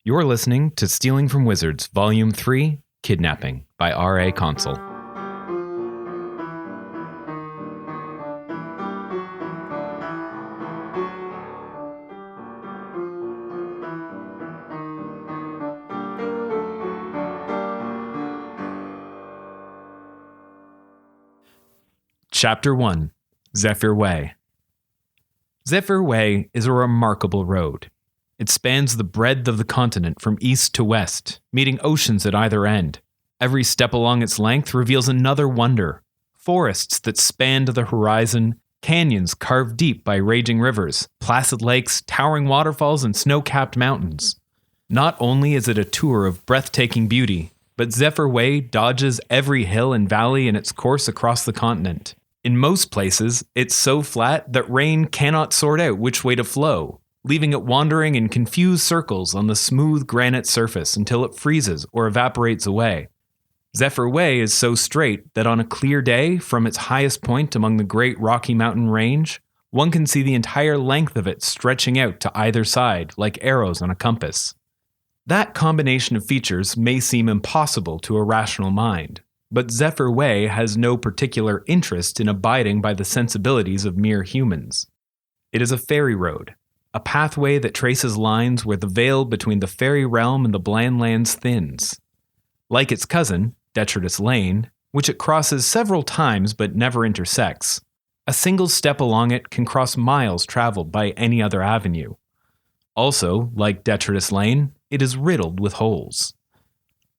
You're listening to Stealing from Wizards, Volume 3, Kidnapping by R.A. Consul. Chapter 1, Zephyr Way. Zephyr Way is a remarkable road. It spans the breadth of the continent from east to west, meeting oceans at either end. Every step along its length reveals another wonder. Forests that span to the horizon, canyons carved deep by raging rivers, placid lakes, towering waterfalls, and snow-capped mountains. Not only is it a tour of breathtaking beauty, but Zephyr Way dodges every hill and valley in its course across the continent. In most places, it's so flat that rain cannot sort out which way to flow, leaving it wandering in confused circles on the smooth granite surface until it freezes or evaporates away. Zephyr Way is so straight that on a clear day, from its highest point among the great Rocky Mountain range, one can see the entire length of it stretching out to either side like arrows on a compass. That combination of features may seem impossible to a rational mind, but Zephyr Way has no particular interest in abiding by the sensibilities of mere humans. It is a fairy road, a pathway that traces lines where the veil between the fairy realm and the bland lands thins. Like its cousin, Detritus Lane, which it crosses several times but never intersects, a single step along it can cross miles traveled by any other avenue. Also, like Detritus Lane, it is riddled with holes.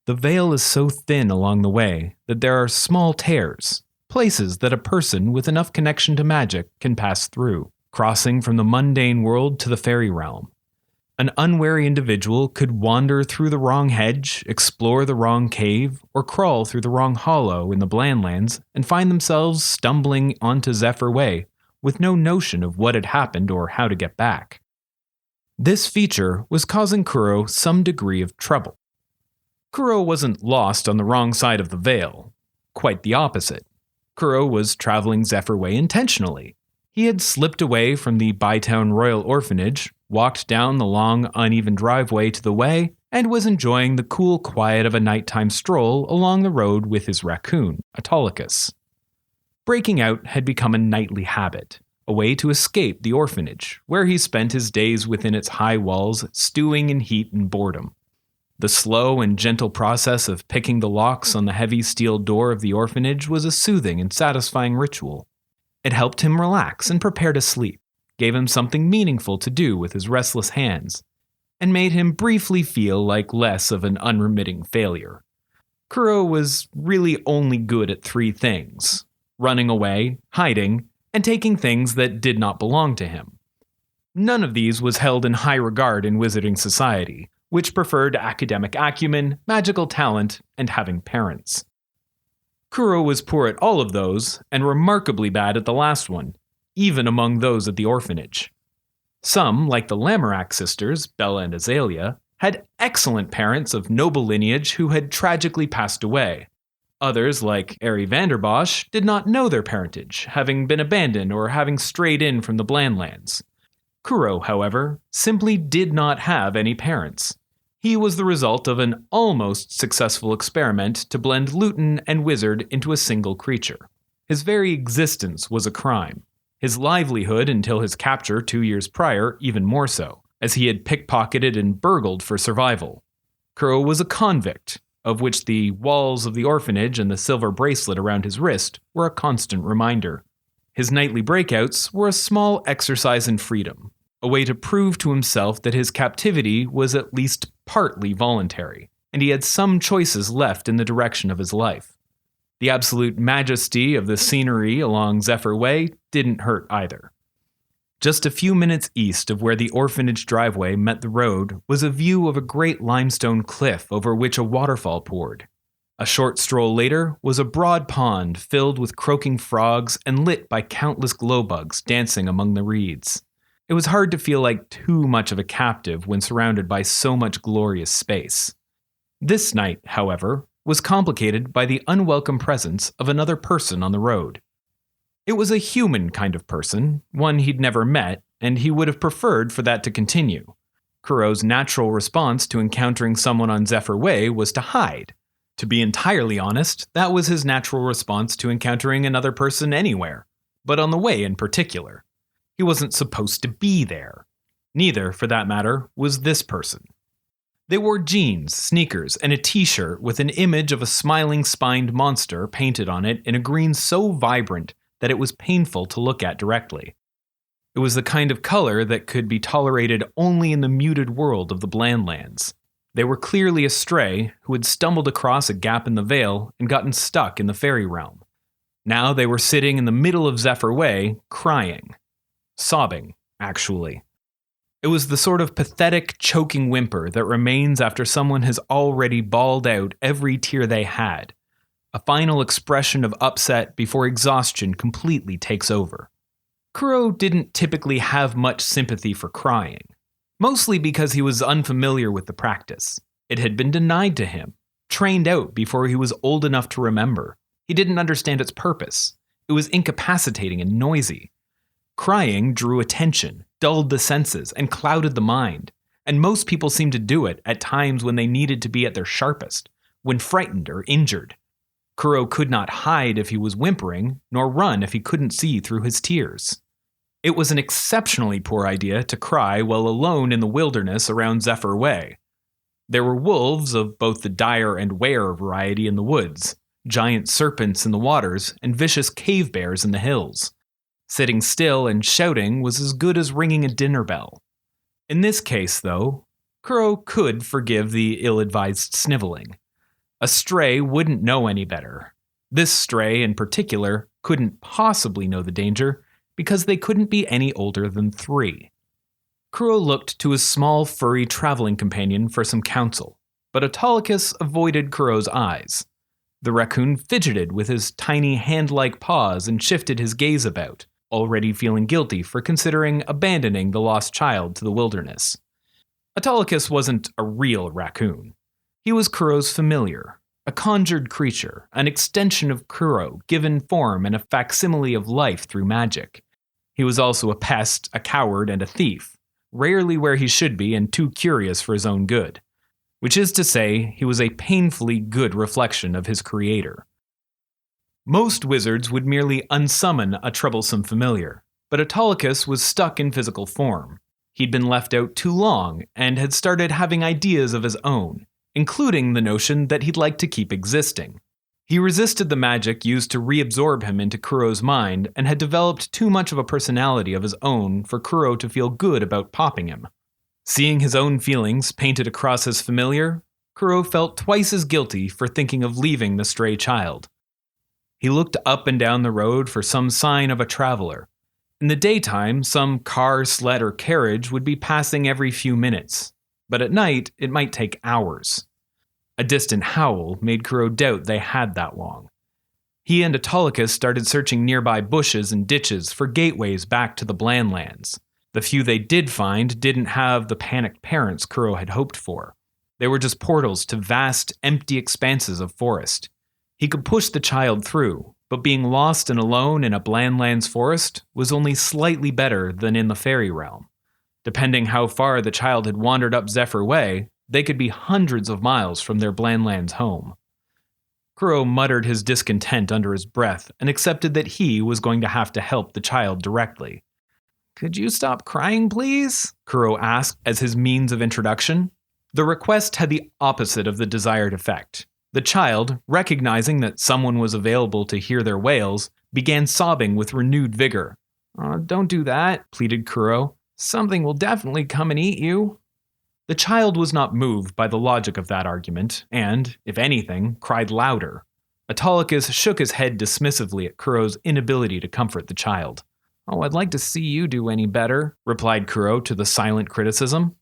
The veil is so thin along the way that there are small tears, places that a person with enough connection to magic can pass through, crossing from the mundane world to the fairy realm. An unwary individual could wander through the wrong hedge, explore the wrong cave, or crawl through the wrong hollow in the Blandlands and find themselves stumbling onto Zephyr Way with no notion of what had happened or how to get back. This feature was causing Kuro some degree of trouble. Kuro wasn't lost on the wrong side of the veil. Quite the opposite. Kuro was traveling Zephyr Way intentionally. He had slipped away from the Bytown Royal Orphanage, walked down the long, uneven driveway to the way, and was enjoying the cool quiet of a nighttime stroll along the road with his raccoon, Autolycus. Breaking out had become a nightly habit, a way to escape the orphanage, where he spent his days within its high walls, stewing in heat and boredom. The slow and gentle process of picking the locks on the heavy steel door of the orphanage was a soothing and satisfying ritual. It helped him relax and prepare to sleep, gave him something meaningful to do with his restless hands, and made him briefly feel like less of an unremitting failure. Kuro was really only good at 3 things: running away, hiding, and taking things that did not belong to him. None of these was held in high regard in wizarding society, which preferred academic acumen, magical talent, and having parents. Kuro was poor at all of those, and remarkably bad at the last one, even among those at the orphanage. Some, like the Lamorak sisters, Bella and Azalea, had excellent parents of noble lineage who had tragically passed away. Others, like Ari Vanderbosch, did not know their parentage, having been abandoned or having strayed in from the Blandlands. Kuro, however, simply did not have any parents. He was the result of an almost successful experiment to blend Luton and Wizard into a single creature. His very existence was a crime. His livelihood until his capture 2 years prior even more so, as he had pickpocketed and burgled for survival. Kuro was a convict, of which the walls of the orphanage and the silver bracelet around his wrist were a constant reminder. His nightly breakouts were a small exercise in freedom, a way to prove to himself that his captivity was at least partly voluntary, and he had some choices left in the direction of his life. The absolute majesty of the scenery along Zephyr Way didn't hurt either. Just a few minutes east of where the orphanage driveway met the road was a view of a great limestone cliff over which a waterfall poured. A short stroll later was a broad pond filled with croaking frogs and lit by countless glowbugs dancing among the reeds. It was hard to feel like too much of a captive when surrounded by so much glorious space. This night, however, was complicated by the unwelcome presence of another person on the road. It was a human kind of person, one he'd never met, and he would have preferred for that to continue. Kuro's natural response to encountering someone on Zephyr Way was to hide. To be entirely honest, that was his natural response to encountering another person anywhere, but on the way in particular. He wasn't supposed to be there. Neither, for that matter, was this person. They wore jeans, sneakers, and a t-shirt with an image of a smiling spined monster painted on it in a green so vibrant that it was painful to look at directly. It was the kind of color that could be tolerated only in the muted world of the Blandlands. They were clearly a stray who had stumbled across a gap in the veil and gotten stuck in the fairy realm. Now they were sitting in the middle of Zephyr Way, crying. Sobbing, actually. It was the sort of pathetic, choking whimper that remains after someone has already bawled out every tear they had. A final expression of upset before exhaustion completely takes over. Kuro didn't typically have much sympathy for crying, mostly because he was unfamiliar with the practice. It had been denied to him, trained out before he was old enough to remember. He didn't understand its purpose. It was incapacitating and noisy. Crying drew attention, dulled the senses, and clouded the mind, and most people seemed to do it at times when they needed to be at their sharpest, when frightened or injured. Kuro could not hide if he was whimpering, nor run if he couldn't see through his tears. It was an exceptionally poor idea to cry while alone in the wilderness around Zephyr Way. There were wolves of both the dire and were variety in the woods, giant serpents in the waters, and vicious cave bears in the hills. Sitting still and shouting was as good as ringing a dinner bell. In this case, though, Kuro could forgive the ill-advised sniveling. A stray wouldn't know any better. This stray, in particular, couldn't possibly know the danger, because they couldn't be any older than 3. Kuro looked to his small, furry traveling companion for some counsel, but Autolycus avoided Kuro's eyes. The raccoon fidgeted with his tiny hand-like paws and shifted his gaze about, already feeling guilty for considering abandoning the lost child to the wilderness. Autolycus wasn't a real raccoon. He was Kuro's familiar, a conjured creature, an extension of Kuro given form and a facsimile of life through magic. He was also a pest, a coward, and a thief, rarely where he should be and too curious for his own good. Which is to say, he was a painfully good reflection of his creator. Most wizards would merely unsummon a troublesome familiar, but Autolycus was stuck in physical form. He'd been left out too long and had started having ideas of his own, including the notion that he'd like to keep existing. He resisted the magic used to reabsorb him into Kuro's mind and had developed too much of a personality of his own for Kuro to feel good about popping him. Seeing his own feelings painted across his familiar, Kuro felt twice as guilty for thinking of leaving the stray child. He looked up and down the road for some sign of a traveler. In the daytime, some car, sled, or carriage would be passing every few minutes, but at night it might take hours. A distant howl made Kuro doubt they had that long. He and Autolycus started searching nearby bushes and ditches for gateways back to the Blandlands. The few they did find didn't have the panicked parents Kuro had hoped for. They were just portals to vast, empty expanses of forest. He could push the child through, but being lost and alone in a Blandlands forest was only slightly better than in the fairy realm. Depending how far the child had wandered up Zephyr Way, they could be hundreds of miles from their Blandlands home. Kuro muttered his discontent under his breath and accepted that he was going to have to help the child directly. "Could you stop crying, please?" Kuro asked as his means of introduction. The request had the opposite of the desired effect. The child, recognizing that someone was available to hear their wails, began sobbing with renewed vigor. "Oh, don't do that," pleaded Kuro. "Something will definitely come and eat you." The child was not moved by the logic of that argument, and, if anything, cried louder. Autolycus shook his head dismissively at Kuro's inability to comfort the child. "Oh, I'd like to see you do any better," replied Kuro to the silent criticism.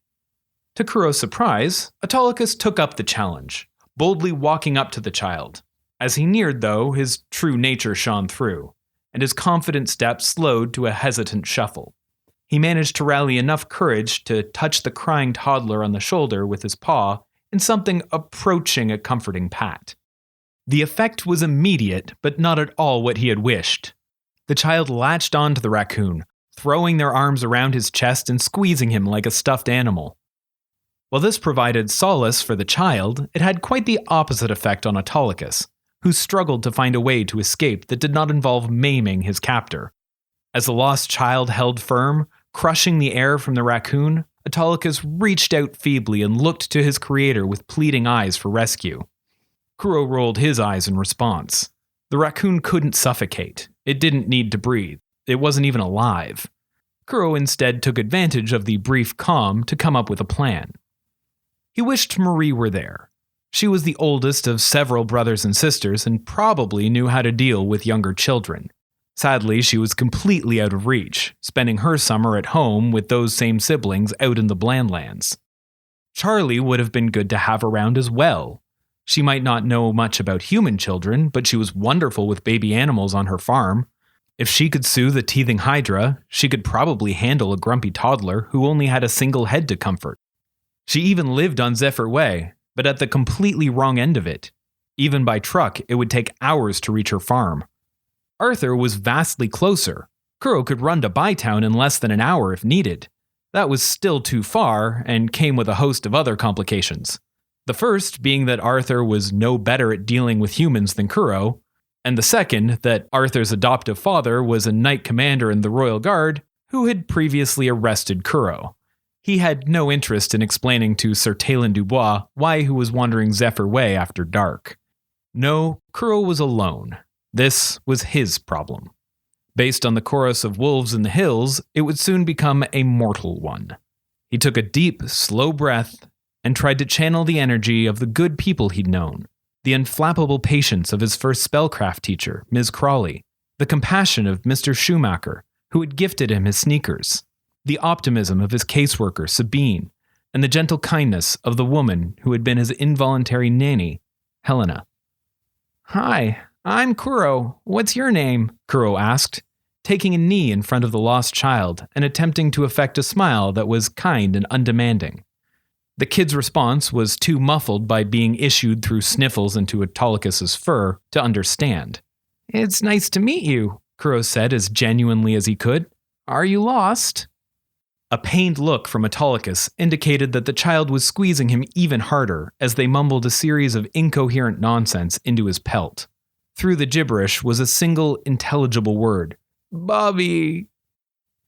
To Kuro's surprise, Autolycus took up the challenge, boldly walking up to the child. As he neared, though, his true nature shone through, and his confident step slowed to a hesitant shuffle. He managed to rally enough courage to touch the crying toddler on the shoulder with his paw in something approaching a comforting pat. The effect was immediate, but not at all what he had wished. The child latched onto the raccoon, throwing their arms around his chest and squeezing him like a stuffed animal. While this provided solace for the child, it had quite the opposite effect on Autolycus, who struggled to find a way to escape that did not involve maiming his captor. As the lost child held firm, crushing the air from the raccoon, Autolycus reached out feebly and looked to his creator with pleading eyes for rescue. Kuro rolled his eyes in response. The raccoon couldn't suffocate. It didn't need to breathe. It wasn't even alive. Kuro instead took advantage of the brief calm to come up with a plan. He wished Marie were there. She was the oldest of several brothers and sisters and probably knew how to deal with younger children. Sadly, she was completely out of reach, spending her summer at home with those same siblings out in the Blandlands. Charlie would have been good to have around as well. She might not know much about human children, but she was wonderful with baby animals on her farm. If she could soothe a teething hydra, she could probably handle a grumpy toddler who only had a single head to comfort. She even lived on Zephyr Way, but at the completely wrong end of it. Even by truck, it would take hours to reach her farm. Arthur was vastly closer. Kuro could run to Bytown in less than an hour if needed. That was still too far and came with a host of other complications. The first being that Arthur was no better at dealing with humans than Kuro, and the second that Arthur's adoptive father was a knight commander in the Royal Guard who had previously arrested Kuro. He had no interest in explaining to Sir Talon Dubois why he was wandering Zephyr Way after dark. No, Kuro was alone. This was his problem. Based on the chorus of wolves in the hills, it would soon become a mortal one. He took a deep, slow breath and tried to channel the energy of the good people he'd known, the unflappable patience of his first spellcraft teacher, Ms. Crawley, the compassion of Mr. Schumacher, who had gifted him his sneakers, the optimism of his caseworker, Sabine, and the gentle kindness of the woman who had been his involuntary nanny, Helena. "Hi, I'm Kuro. What's your name?" Kuro asked, taking a knee in front of the lost child and attempting to effect a smile that was kind and undemanding. The kid's response was too muffled by being issued through sniffles into Autolycus's fur to understand. "It's nice to meet you," Kuro said as genuinely as he could. "Are you lost?" A pained look from Autolycus indicated that the child was squeezing him even harder as they mumbled a series of incoherent nonsense into his pelt. Through the gibberish was a single intelligible word. "Bobby."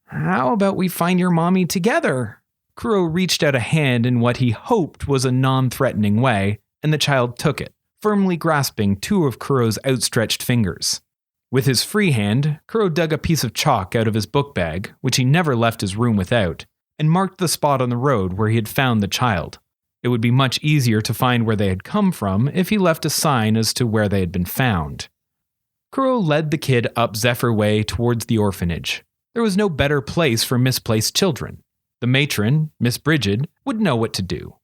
"How about we find your mommy together?" Kuro reached out a hand in what he hoped was a non-threatening way, and the child took it, firmly grasping two of Kuro's outstretched fingers. With his free hand, Kuro dug a piece of chalk out of his book bag, which he never left his room without, and marked the spot on the road where he had found the child. It would be much easier to find where they had come from if he left a sign as to where they had been found. Kuro led the kid up Zephyr Way towards the orphanage. There was no better place for misplaced children. The matron, Miss Brigid, would know what to do.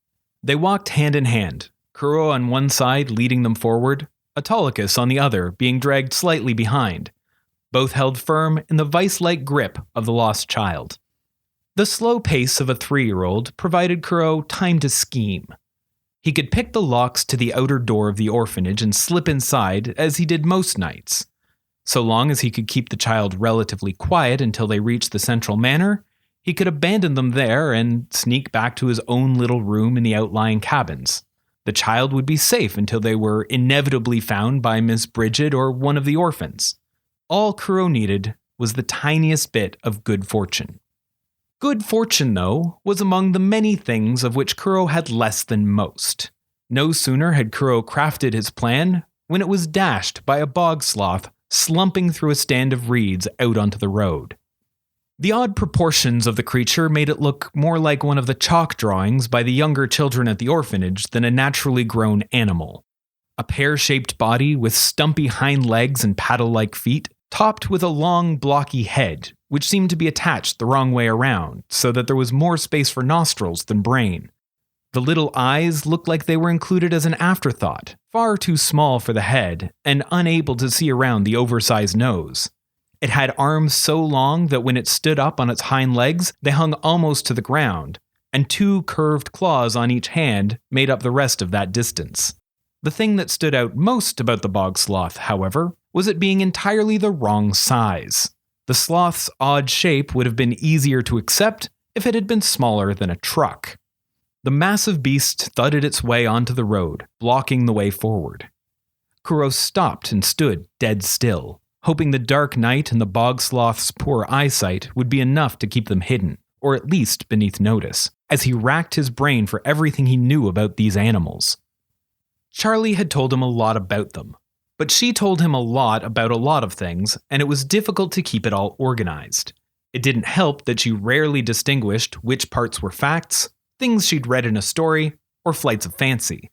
They walked hand in hand, Kuro on one side leading them forward, Autolycus on the other being dragged slightly behind. Both held firm in the vice-like grip of the lost child. The slow pace of a 3-year-old provided Kuro time to scheme. He could pick the locks to the outer door of the orphanage and slip inside as he did most nights. So long as he could keep the child relatively quiet until they reached the central manor, he could abandon them there and sneak back to his own little room in the outlying cabins. The child would be safe until they were inevitably found by Miss Brigid or one of the orphans. All Kuro needed was the tiniest bit of good fortune. Good fortune, though, was among the many things of which Kuro had less than most. No sooner had Kuro crafted his plan when it was dashed by a bog sloth slumping through a stand of reeds out onto the road. The odd proportions of the creature made it look more like one of the chalk drawings by the younger children at the orphanage than a naturally grown animal. A pear-shaped body with stumpy hind legs and paddle-like feet, topped with a long, blocky head, which seemed to be attached the wrong way around, so that there was more space for nostrils than brain. The little eyes looked like they were included as an afterthought, far too small for the head, and unable to see around the oversized nose. It had arms so long that when it stood up on its hind legs, they hung almost to the ground, and 2 curved claws on each hand made up the rest of that distance. The thing that stood out most about the bog sloth, however, was it being entirely the wrong size. The sloth's odd shape would have been easier to accept if it had been smaller than a truck. The massive beast thudded its way onto the road, blocking the way forward. Kuro stopped and stood dead still, hoping the dark night and the bog sloth's poor eyesight would be enough to keep them hidden, or at least beneath notice, as he racked his brain for everything he knew about these animals. Charlie had told him a lot about them, but she told him a lot about a lot of things, and it was difficult to keep it all organized. It didn't help that she rarely distinguished which parts were facts, things she'd read in a story, or flights of fancy.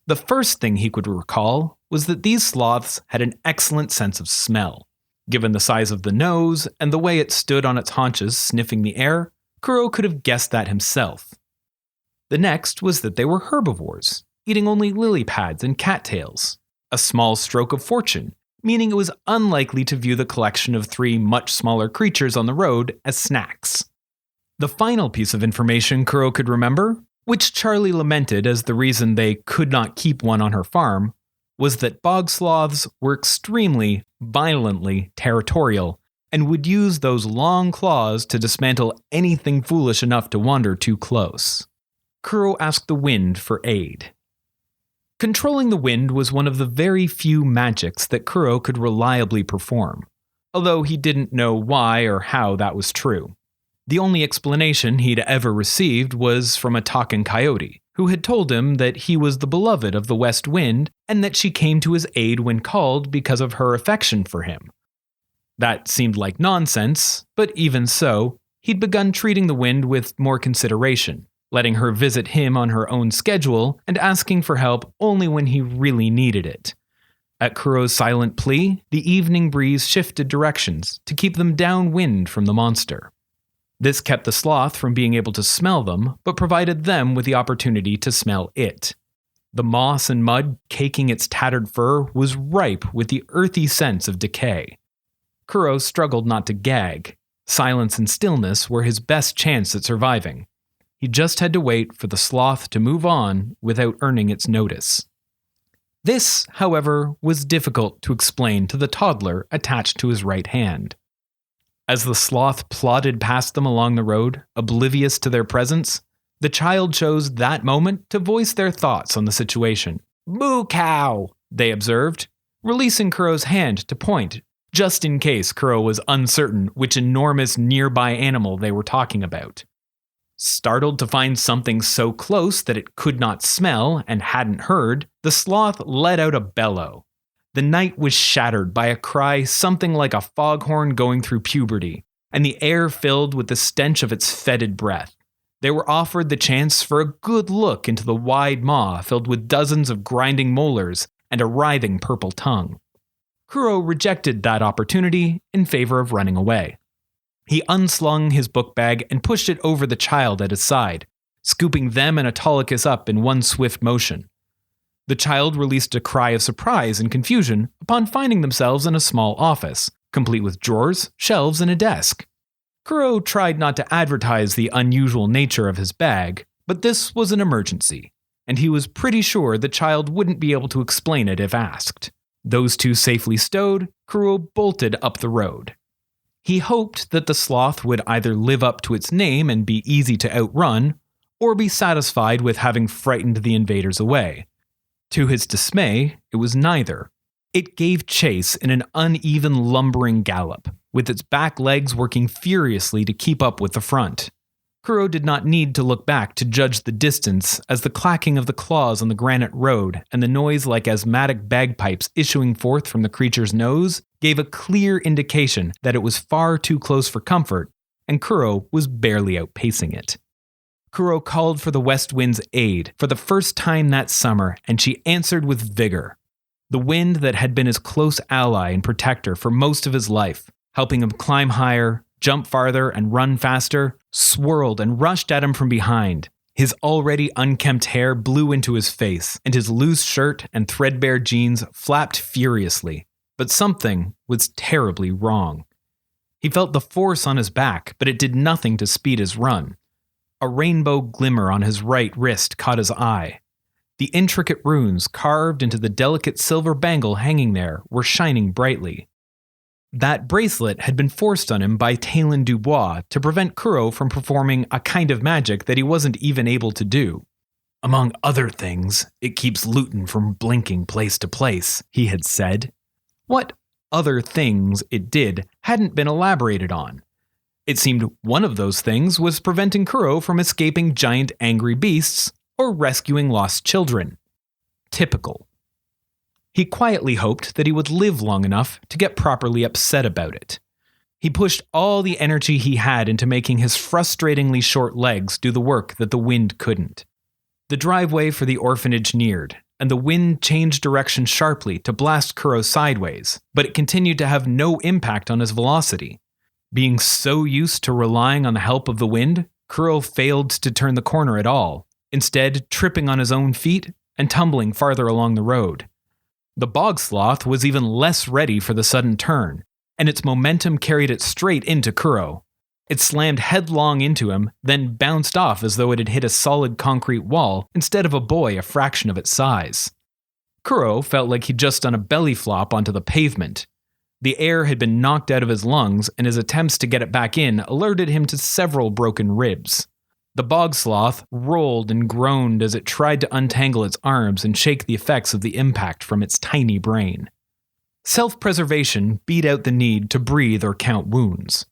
The first thing he could recall was that these sloths had an excellent sense of smell. Given the size of the nose and the way it stood on its haunches sniffing the air, Kuro could have guessed that himself. The next was that they were herbivores, eating only lily pads and cattails. A small stroke of fortune, meaning it was unlikely to view the collection of 3 much smaller creatures on the road as snacks. The final piece of information Kuro could remember, which Charlie lamented as the reason they could not keep one on her farm, was that bog sloths were extremely, violently territorial and would use those long claws to dismantle anything foolish enough to wander too close. Kuro asked the wind for aid. Controlling the wind was one of the very few magics that Kuro could reliably perform, although he didn't know why or how that was true. The only explanation he'd ever received was from a talking coyote, who had told him that he was the beloved of the west wind and that she came to his aid when called because of her affection for him. That seemed like nonsense, but even so, he'd begun treating the wind with more consideration, letting her visit him on her own schedule and asking for help only when he really needed it. At Kuro's silent plea, the evening breeze shifted directions to keep them downwind from the monster. This kept the sloth from being able to smell them, but provided them with the opportunity to smell it. The moss and mud caking its tattered fur was ripe with the earthy sense of decay. Kuro struggled not to gag. Silence and stillness were his best chance at surviving. He just had to wait for the sloth to move on without earning its notice. This, however, was difficult to explain to the toddler attached to his right hand. As the sloth plodded past them along the road, oblivious to their presence, the child chose that moment to voice their thoughts on the situation. "Moo cow," they observed, releasing Kuro's hand to point, just in case Kuro was uncertain which enormous nearby animal they were talking about. Startled to find something so close that it could not smell and hadn't heard, the sloth let out a bellow. The night was shattered by a cry something like a foghorn going through puberty, and the air filled with the stench of its fetid breath. They were offered the chance for a good look into the wide maw filled with dozens of grinding molars and a writhing purple tongue. Kuro rejected that opportunity in favor of running away. He unslung his book bag and pushed it over the child at his side, scooping them and Autolycus up in one swift motion. The child released a cry of surprise and confusion upon finding themselves in a small office, complete with drawers, shelves, and a desk. Kuro tried not to advertise the unusual nature of his bag, but this was an emergency, and he was pretty sure the child wouldn't be able to explain it if asked. Those two safely stowed, Kuro bolted up the road. He hoped that the sloth would either live up to its name and be easy to outrun, or be satisfied with having frightened the invaders away. To his dismay, it was neither. It gave chase in an uneven lumbering gallop, with its back legs working furiously to keep up with the front. Kuro did not need to look back to judge the distance, as the clacking of the claws on the granite road and the noise like asthmatic bagpipes issuing forth from the creature's nose gave a clear indication that it was far too close for comfort, and Kuro was barely outpacing it. Kuro called for the west wind's aid for the first time that summer, and she answered with vigor. The wind that had been his close ally and protector for most of his life, helping him climb higher, jump farther, and run faster, swirled and rushed at him from behind. His already unkempt hair blew into his face, and his loose shirt and threadbare jeans flapped furiously. But something was terribly wrong. He felt the force on his back, but it did nothing to speed his run. A rainbow glimmer on his right wrist caught his eye. The intricate runes carved into the delicate silver bangle hanging there were shining brightly. That bracelet had been forced on him by Talon Dubois to prevent Kuro from performing a kind of magic that he wasn't even able to do. Among other things, it keeps Luton from blinking place to place, he had said. What other things it did hadn't been elaborated on. It seemed one of those things was preventing Kuro from escaping giant angry beasts or rescuing lost children. Typical. He quietly hoped that he would live long enough to get properly upset about it. He pushed all the energy he had into making his frustratingly short legs do the work that the wind couldn't. The driveway for the orphanage neared, and the wind changed direction sharply to blast Kuro sideways, but it continued to have no impact on his velocity. Being so used to relying on the help of the wind, Kuro failed to turn the corner at all, instead tripping on his own feet and tumbling farther along the road. The bog sloth was even less ready for the sudden turn, and its momentum carried it straight into Kuro. It slammed headlong into him, then bounced off as though it had hit a solid concrete wall instead of a boy a fraction of its size. Kuro felt like he'd just done a belly flop onto the pavement. The air had been knocked out of his lungs, and his attempts to get it back in alerted him to several broken ribs. The bog sloth rolled and groaned as it tried to untangle its arms and shake the effects of the impact from its tiny brain. Self-preservation beat out the need to breathe or count wounds.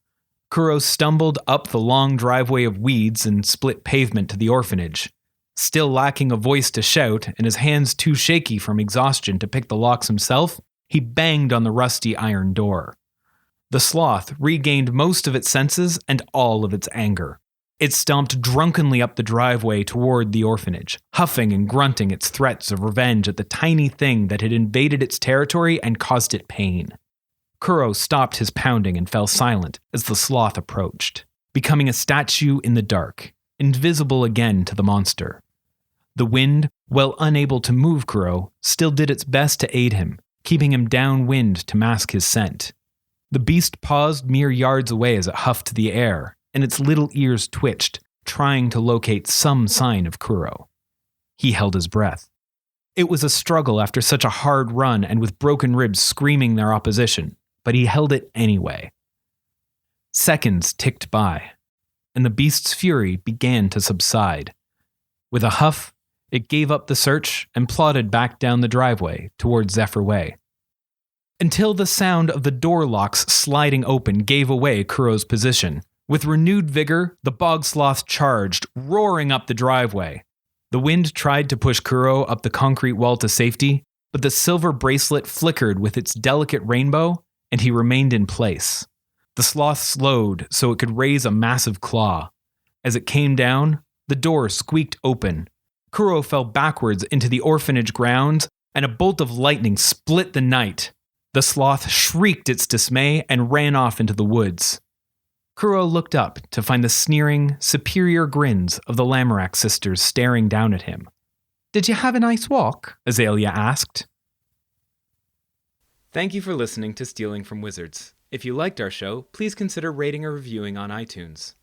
Kuro stumbled up the long driveway of weeds and split pavement to the orphanage. Still lacking a voice to shout and his hands too shaky from exhaustion to pick the locks himself, he banged on the rusty iron door. The sloth regained most of its senses and all of its anger. It stomped drunkenly up the driveway toward the orphanage, huffing and grunting its threats of revenge at the tiny thing that had invaded its territory and caused it pain. Kuro stopped his pounding and fell silent as the sloth approached, becoming a statue in the dark, invisible again to the monster. The wind, while unable to move Kuro, still did its best to aid him, keeping him downwind to mask his scent. The beast paused mere yards away as it huffed the air, and its little ears twitched, trying to locate some sign of Kuro. He held his breath. It was a struggle after such a hard run and with broken ribs screaming their opposition, but he held it anyway. Seconds ticked by, and the beast's fury began to subside. With a huff, it gave up the search and plodded back down the driveway toward Zephyr Way. Until the sound of the door locks sliding open gave away Kuro's position. With renewed vigor, the bog sloth charged, roaring up the driveway. The wind tried to push Kuro up the concrete wall to safety, but the silver bracelet flickered with its delicate rainbow, and he remained in place. The sloth slowed so it could raise a massive claw. As it came down, the door squeaked open. Kuro fell backwards into the orphanage grounds, and a bolt of lightning split the night. The sloth shrieked its dismay and ran off into the woods. Kuro looked up to find the sneering, superior grins of the Lamorak sisters staring down at him. "Did you have a nice walk?" Azalea asked. Thank you for listening to Stealing from Wizards. If you liked our show, please consider rating or reviewing on iTunes.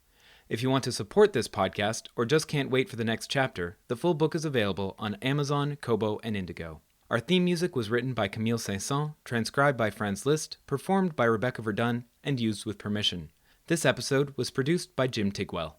If you want to support this podcast or just can't wait for the next chapter, the full book is available on Amazon, Kobo, and Indigo. Our theme music was written by Camille Saint-Saëns, transcribed by Franz Liszt, performed by Rebecca Verdun, and used with permission. This episode was produced by Jim Tigwell.